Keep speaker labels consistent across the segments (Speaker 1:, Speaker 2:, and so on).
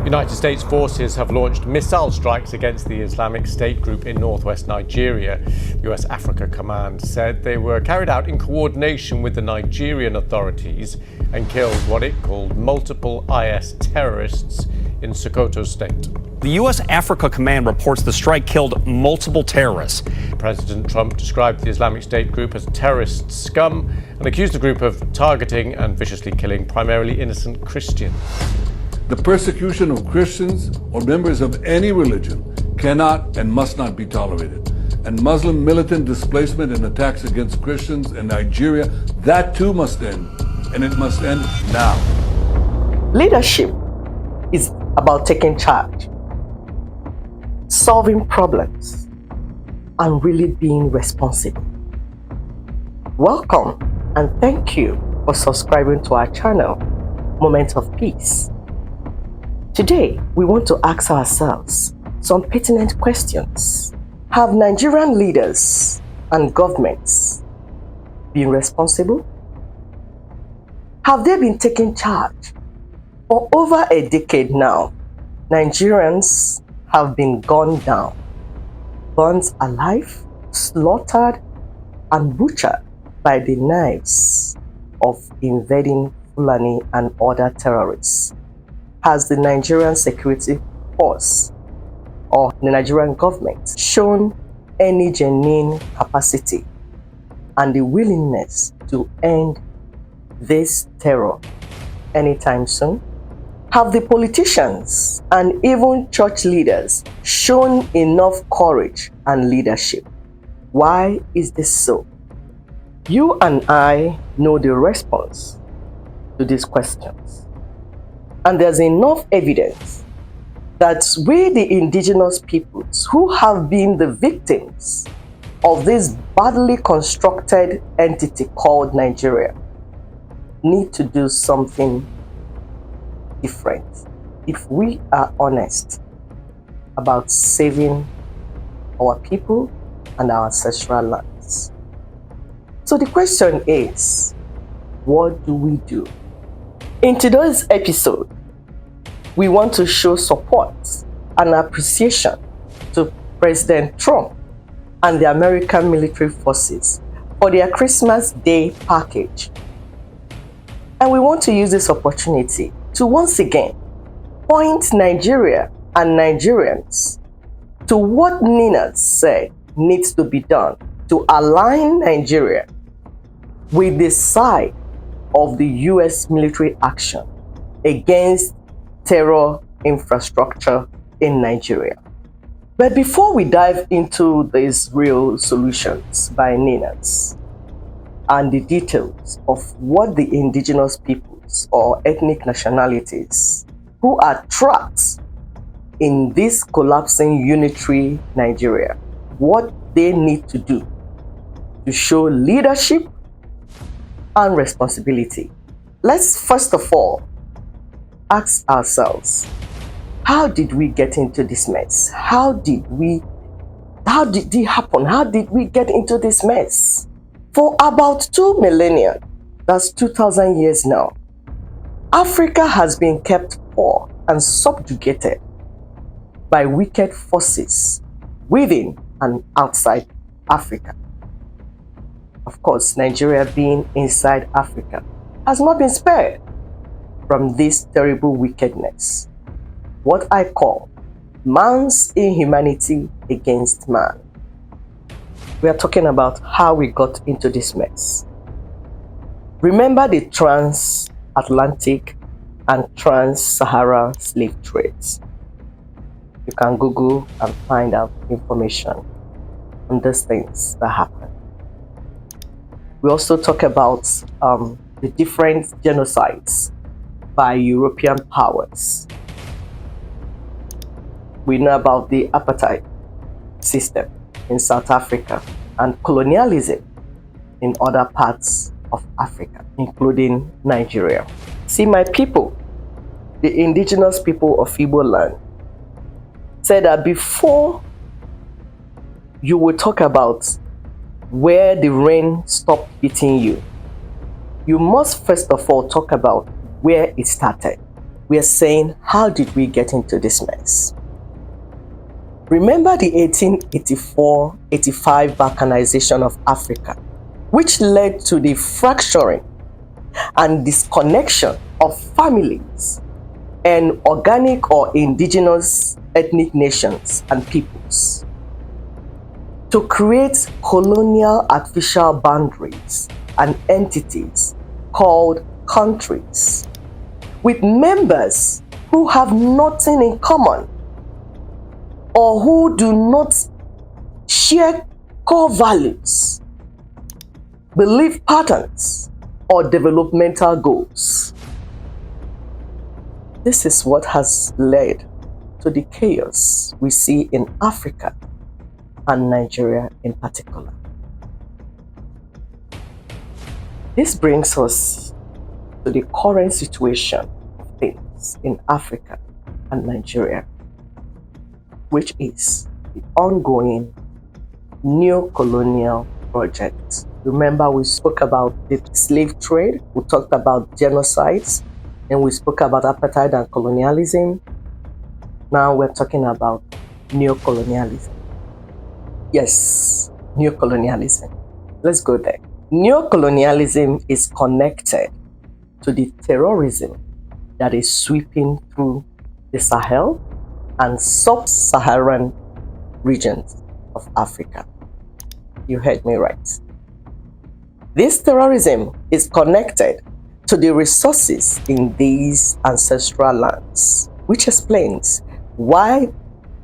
Speaker 1: United States forces have launched missile strikes against the Islamic State group in northwest Nigeria. US Africa Command said they were carried out in coordination with the Nigerian authorities and killed what it called multiple IS terrorists in Sokoto State.
Speaker 2: The US Africa Command reports the strike killed multiple terrorists.
Speaker 1: President Trump described the Islamic State group as terrorist scum and accused the group of targeting and viciously killing primarily innocent Christians.
Speaker 3: The persecution of Christians or members of any religion cannot and must not be tolerated. And Muslim militant displacement and attacks against Christians in Nigeria, that too must end. And it must end now.
Speaker 4: Leadership is about taking charge, solving problems, and really being responsible. Welcome and thank you for subscribing to our channel, Moment of Peace. Today, we want to ask ourselves some pertinent questions. Have Nigerian leaders and governments been responsible? Have they been taking charge? For over a decade now, Nigerians have been gunned down, burnt alive, slaughtered, and butchered by the knives of invading Fulani and other terrorists. Has the Nigerian security force or the Nigerian government shown any genuine capacity and the willingness to end this terror anytime soon? Have the politicians and even church leaders shown enough courage and leadership? Why is this so? You and I know the response to these questions. And there's enough evidence that we, the indigenous peoples who have been the victims of this badly constructed entity called Nigeria, need to do something different if we are honest about saving our people and our ancestral lands. So the question is, what do we do? In today's episode, we want to show support and appreciation to President Trump and the American military forces for their Christmas Day package. And we want to use this opportunity to once again point Nigeria and Nigerians to what Nina said needs to be done to align Nigeria with the side of the US military action against terror infrastructure in Nigeria. But before we dive into these real solutions by Ninas and the details of what the indigenous peoples or ethnic nationalities who are trapped in this collapsing unitary Nigeria, what they need to do to show leadership and responsibility. Let's first of all ask ourselves, how did we get into this mess? How did it happen? How did we get into this mess? For about 2 millennia, that's 2,000 years now, Africa has been kept poor and subjugated by wicked forces within and outside Africa. Of course, Nigeria being inside Africa has not been spared from this terrible wickedness, what I call man's inhumanity against man. We are talking about how we got into this mess. Remember the transatlantic and trans-Sahara slave trades. You can Google and find out information on these things that happened. We also talk about the different genocides by European powers. We know about the apartheid system in South Africa and colonialism in other parts of Africa, including Nigeria. See, my people, the indigenous people of Igbo land, said that before you will talk about where the rain stopped beating you, you must first of all talk about where it started. we are saying, how did we get into this mess? Remember the 1884-85 balkanization of Africa, which led to the fracturing and disconnection of families and organic or indigenous ethnic nations and peoples, to create colonial artificial boundaries and entities called countries, with members who have nothing in common or who do not share core values, belief patterns, or developmental goals. This is what has led to the chaos we see in Africa and Nigeria in particular. This brings us to the current situation of things in Africa and Nigeria, which is the ongoing neocolonial project. Remember, we spoke about the slave trade, we talked about genocides, and we spoke about apartheid and colonialism. Now we're talking about neocolonialism. Yes, neocolonialism. Let's go there. Neocolonialism is connected to the terrorism that is sweeping through the Sahel and sub-Saharan regions of Africa. You heard me right. This terrorism is connected to the resources in these ancestral lands, which explains why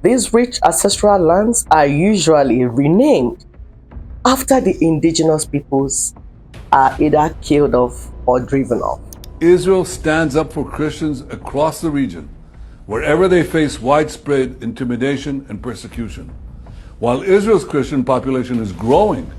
Speaker 4: these rich ancestral lands are usually renamed after the indigenous peoples are either killed off or driven off.
Speaker 3: Israel stands up for Christians across the region, wherever they face widespread intimidation and persecution. While Israel's Christian population is growing,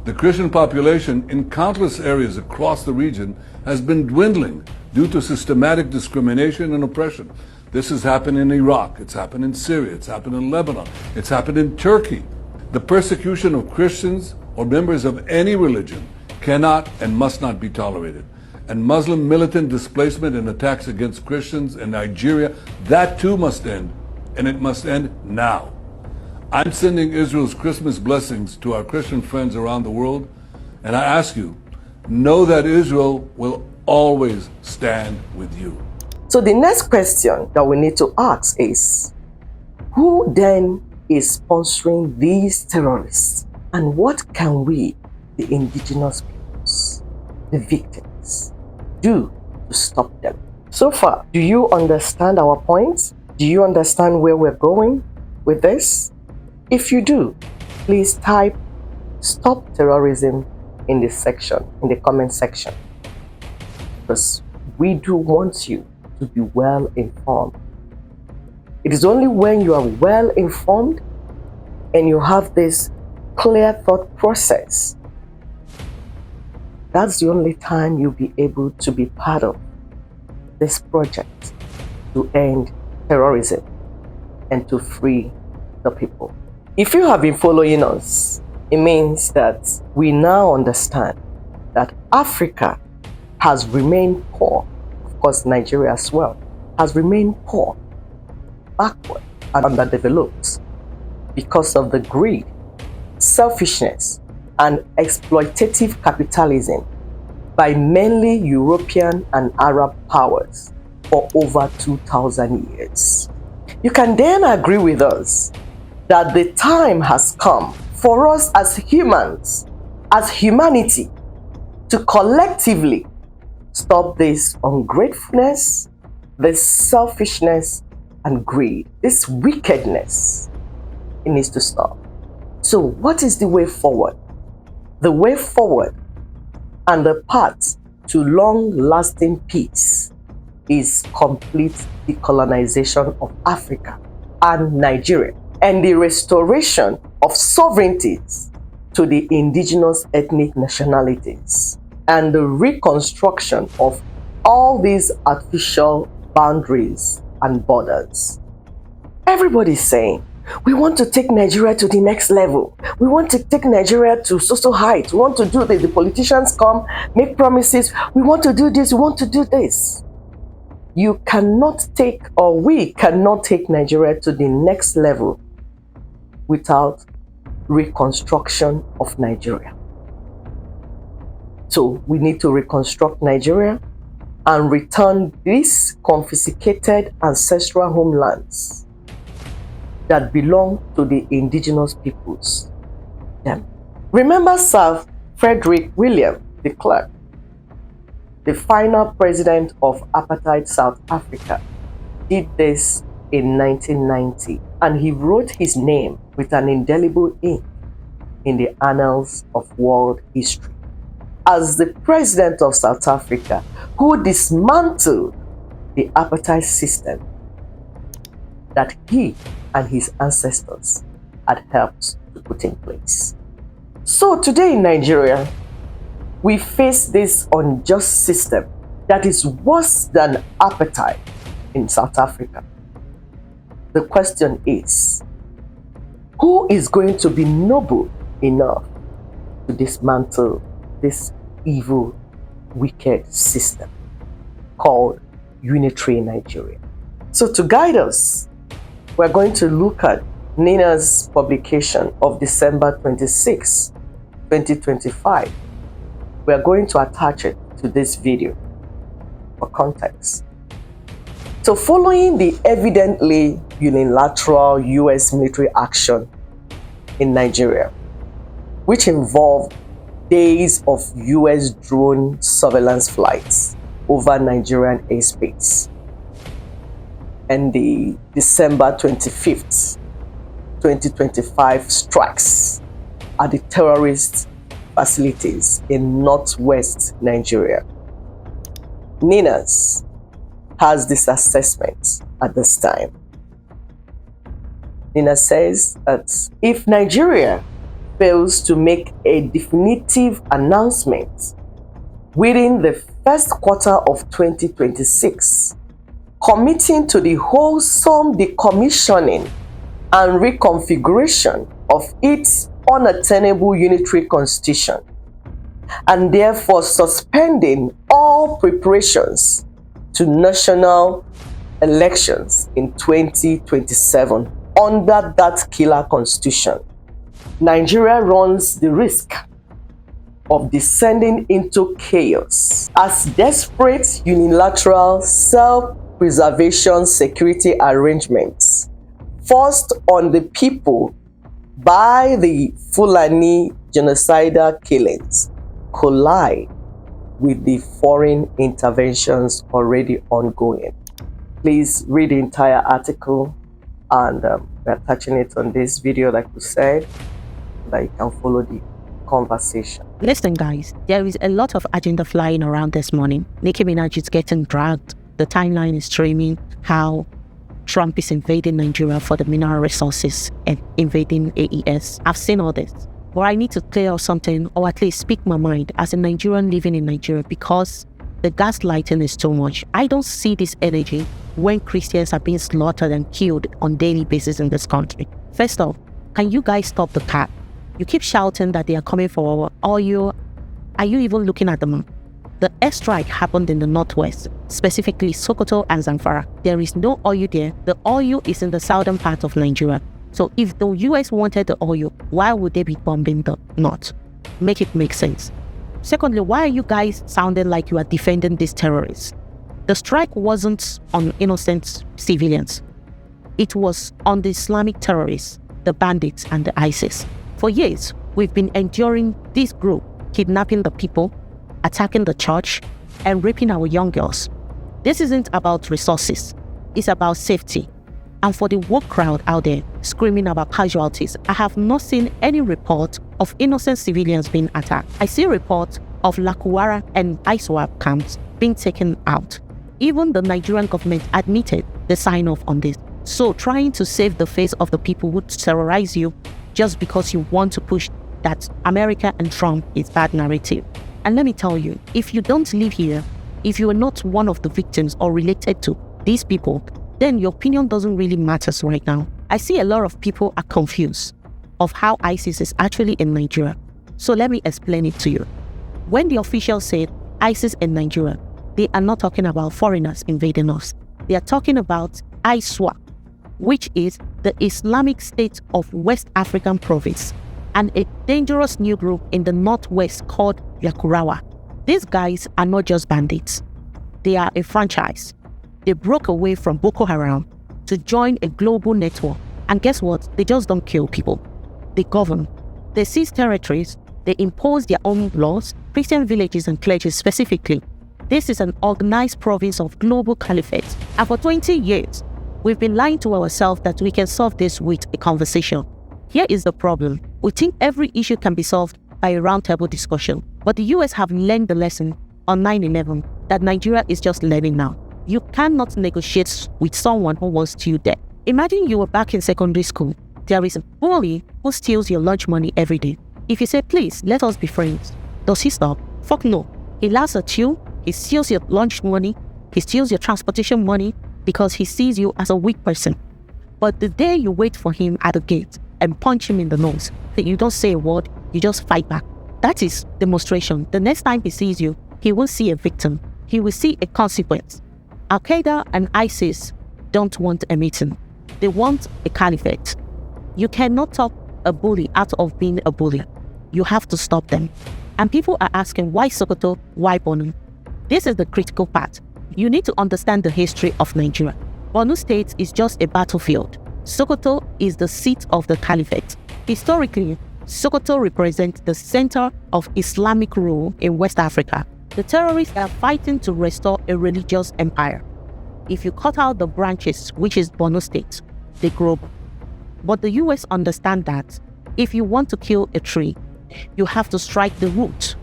Speaker 3: the Christian population in countless areas across the region has been dwindling due to systematic discrimination and oppression. This has happened in Iraq, it's happened in Syria, it's happened in Lebanon, it's happened in Turkey. The persecution of Christians or members of any religion cannot and must not be tolerated. And Muslim militant displacement and attacks against Christians in Nigeria, that too must end, and it must end now. I'm sending Israel's Christmas blessings to our Christian friends around the world, and I ask you, know that Israel will always stand with you.
Speaker 4: So the next question that we need to ask is, who then is sponsoring these terrorists? And what can we, the indigenous peoples, the victims, do to stop them? So far, do you understand our point? Do you understand where we're going with this? If you do, please type "Stop Terrorism" in the comment section, because we do want you to be well informed. It is only when you are well informed and you have this clear thought process, that's the only time you'll be able to be part of this project to end terrorism and to free the people. If you have been following us, it means that we now understand that Africa has remained poor, of course Nigeria as well, has remained poor, backward and underdeveloped because of the greed, selfishness, and exploitative capitalism by mainly European and Arab powers for over 2,000 years. You can then agree with us that the time has come for us as humans, as humanity, to collectively stop this ungratefulness, this selfishness and greed, this wickedness. It needs to stop. So what is the way forward? The way forward and the path to long-lasting peace is complete decolonization of Africa and Nigeria, and the restoration of sovereignties to the indigenous ethnic nationalities, and the reconstruction of all these artificial boundaries and borders. Everybody's saying, we want to take Nigeria to the next level. We want to take Nigeria to so height. We want to do this. The politicians come, make promises. We want to do this. We want to do this. You cannot take, or we cannot take Nigeria to the next level without reconstruction of Nigeria. So we need to reconstruct Nigeria and return these confiscated ancestral homelands that belong to the indigenous peoples. Remember Sir Frederick William de Klerk, the final president of apartheid South Africa, did this in 1990, and he wrote his name with an indelible ink in the annals of world history as the president of South Africa who dismantled the apartheid system that he and his ancestors had helped to put in place. So today in Nigeria, we face this unjust system that is worse than apartheid in South Africa. The question is, who is going to be noble enough to dismantle this evil, wicked system called Unitary Nigeria? So to guide us, we're going to look at Nina's publication of December 26, 2025. We're going to attach it to this video for context. So following the evidently unilateral US military action in Nigeria, which involved days of US drone surveillance flights over Nigerian airspace, and the December 25th, 2025 strikes at the terrorist facilities in northwest Nigeria, Ninas has this assessment at this time. Nina says that if Nigeria fails to make a definitive announcement within the first quarter of 2026, committing to the wholesome decommissioning and reconfiguration of its unattainable unitary constitution, and therefore suspending all preparations to national elections in 2027 under that killer constitution, Nigeria runs the risk of descending into chaos as desperate unilateral self-preservation security arrangements forced on the people by the Fulani genocidal killings collide with the foreign interventions already ongoing. Please read the entire article, and we're attaching it on this video, like we said, so that you can follow the conversation.
Speaker 5: Listen, guys, there is a lot of agenda flying around this morning. Nicki Minaj is getting dragged. The timeline is streaming how Trump is invading Nigeria for the mineral resources and invading AES. I've seen all this. But I need to clear up something, or at least speak my mind as a Nigerian living in Nigeria, because the gaslighting is too much. I don't see this energy when Christians are being slaughtered and killed on a daily basis in this country. First off, can you guys stop the cat? You keep shouting that they are coming for oil. Are you even looking at the map? The airstrike happened in the northwest, specifically Sokoto and Zamfara. There is no oil there. The oil is in the southern part of Nigeria. So if the US wanted the oil, why would they be bombing the north? Make it make sense. Secondly, why are you guys sounding like you are defending these terrorists? The strike wasn't on innocent civilians. It was on the Islamic terrorists, the bandits and the ISIS. For years, we've been enduring this group kidnapping the people, attacking the church, and raping our young girls. This isn't about resources, it's about safety. And for the woke crowd out there screaming about casualties, I have not seen any report of innocent civilians being attacked. I see reports of Lakuwara and ISWAP camps being taken out. Even the Nigerian government admitted the sign-off on this. So trying to save the face of the people who terrorize you just because you want to push that America and Trump is bad narrative. And let me tell you, if you don't live here, if you are not one of the victims or related to these people, then your opinion doesn't really matter right now. I see a lot of people are confused of how ISIS is actually in Nigeria. So let me explain it to you. When the officials said ISIS in Nigeria, they are not talking about foreigners invading us. They are talking about ISWAP, which is the Islamic State of West African Province, and a dangerous new group in the northwest called Yakurawa. These guys are not just bandits. They are a franchise. They broke away from Boko Haram to join a global network. And guess what? They just don't kill people. They govern. They seize territories. They impose their own laws, Christian villages and clergy specifically. This is an organized province of global caliphate. And for 20 years, we've been lying to ourselves that we can solve this with a conversation. Here is the problem. We think every issue can be solved by a roundtable discussion. But the US have learned the lesson on 9/11 that Nigeria is just learning now. You cannot negotiate with someone who wants you dead. Imagine you were back in secondary school. There is a bully who steals your lunch money every day. If you say, please, let us be friends, does he stop? Fuck no. He laughs at you. He steals your lunch money. He steals your transportation money because he sees you as a weak person. But the day you wait for him at the gate and punch him in the nose, that you don't say a word, you just fight back. That is demonstration. The next time he sees you, he will see a victim. He will see a consequence. Al-Qaeda and ISIS don't want a meeting. They want a caliphate. You cannot talk a bully out of being a bully. You have to stop them. And people are asking, why Sokoto, why Borno? This is the critical part. You need to understand the history of Nigeria. Borno State is just a battlefield. Sokoto is the seat of the caliphate. Historically, Sokoto represents the center of Islamic rule in West Africa. The terrorists are fighting to restore a religious empire. If you cut out the branches, which is Borno State, they grow. But the US understand that if you want to kill a tree, you have to strike the root,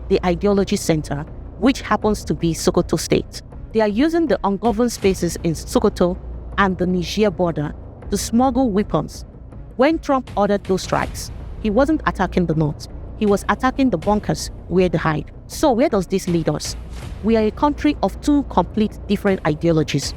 Speaker 5: the ideology center, which happens to be Sokoto State. They are using the ungoverned spaces in Sokoto and the Niger border to smuggle weapons. When Trump ordered those strikes, he wasn't attacking the north. He was attacking the bunkers where they hide. So where does this lead us? We are a country of two complete different ideologies,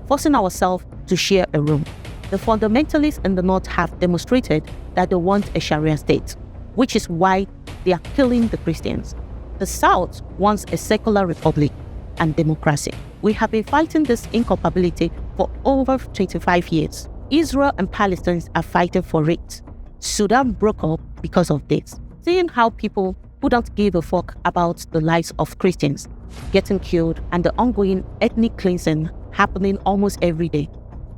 Speaker 5: forcing ourselves to share a room. The fundamentalists in the north have demonstrated that they want a Sharia state, which is why they are killing the Christians. The south wants a secular republic and democracy. We have been fighting this incompatibility for over 25 years. Israel and Palestine are fighting for it. Sudan broke up because of this. Seeing how people who don't give a fuck about the lives of Christians getting killed and the ongoing ethnic cleansing happening almost every day.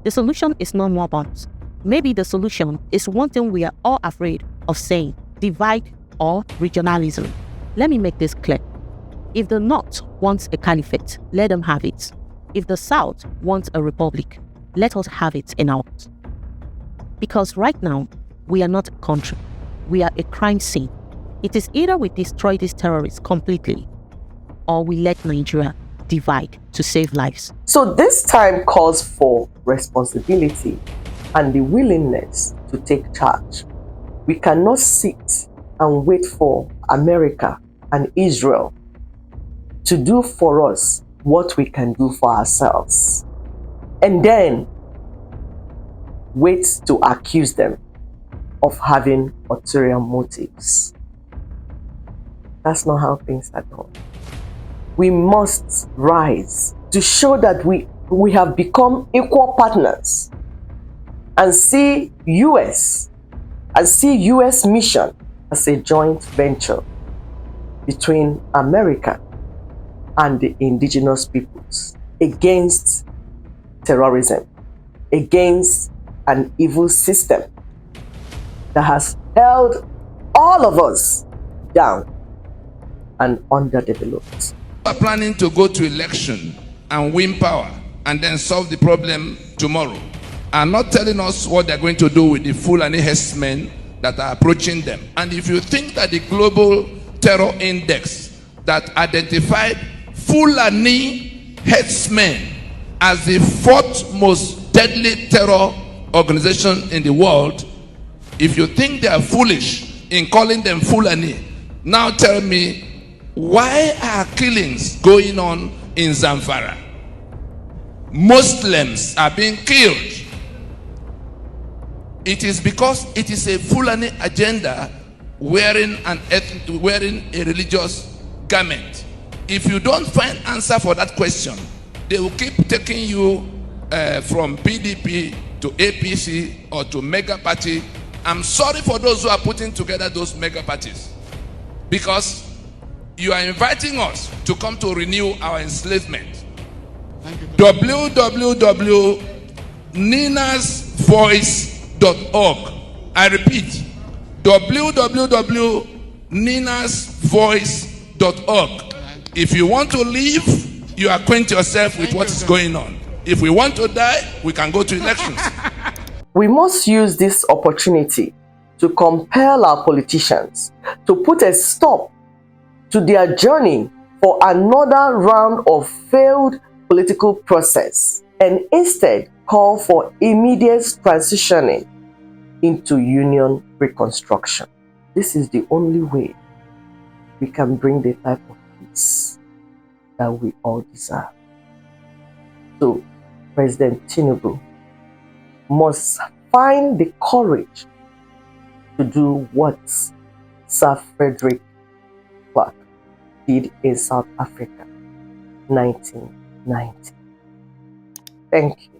Speaker 5: The solution is not more bombs. Maybe the solution is one thing we are all afraid of saying, divide or regionalism. Let me make this clear. If the North wants a caliphate, let them have it. If the South wants a republic, let us have it in ours. Because right now, we are not a country. We are a crime scene. It is either we destroy these terrorists completely, or we let Nigeria divide to save lives.
Speaker 4: So this time calls for responsibility and the willingness to take charge. We cannot sit and wait for America and Israel to do for us what we can do for ourselves, and then wait to accuse them of having ulterior motives. That's not how things are done. We must rise to show that we have become equal partners and see US mission as a joint venture between America and the indigenous peoples against terrorism, against an evil system that has held all of us down and underdeveloped.
Speaker 6: We are planning to go to election and win power and then solve the problem tomorrow, and not telling us what they're going to do with the Fulani herdsmen that are approaching them. And if you think that the global terror index that identified Fulani herdsmen as the fourth most deadly terror organization in the world, if you think they are foolish in calling them Fulani, now tell me, why are killings going on in Zamfara? Muslims are being killed. It is because it is a Fulani agenda wearing a religious garment. If you don't find answer for that question, they will keep taking you from PDP to APC or to mega party. I'm sorry for those who are putting together those mega parties, because you are inviting us to come to renew our enslavement. www.ninasvoice.org. I repeat, www.ninasvoice.org. If you want to live, you acquaint yourself with what is going on. If we want to die, we can go to elections.
Speaker 4: We must use this opportunity to compel our politicians to put a stop to their journey for another round of failed political process and instead call for immediate transitioning into union reconstruction. This is the only way we can bring the type of peace that we all deserve. So, President Tinubu must find the courage to do what Sir Frederick Clark did in South Africa, 1990. Thank you.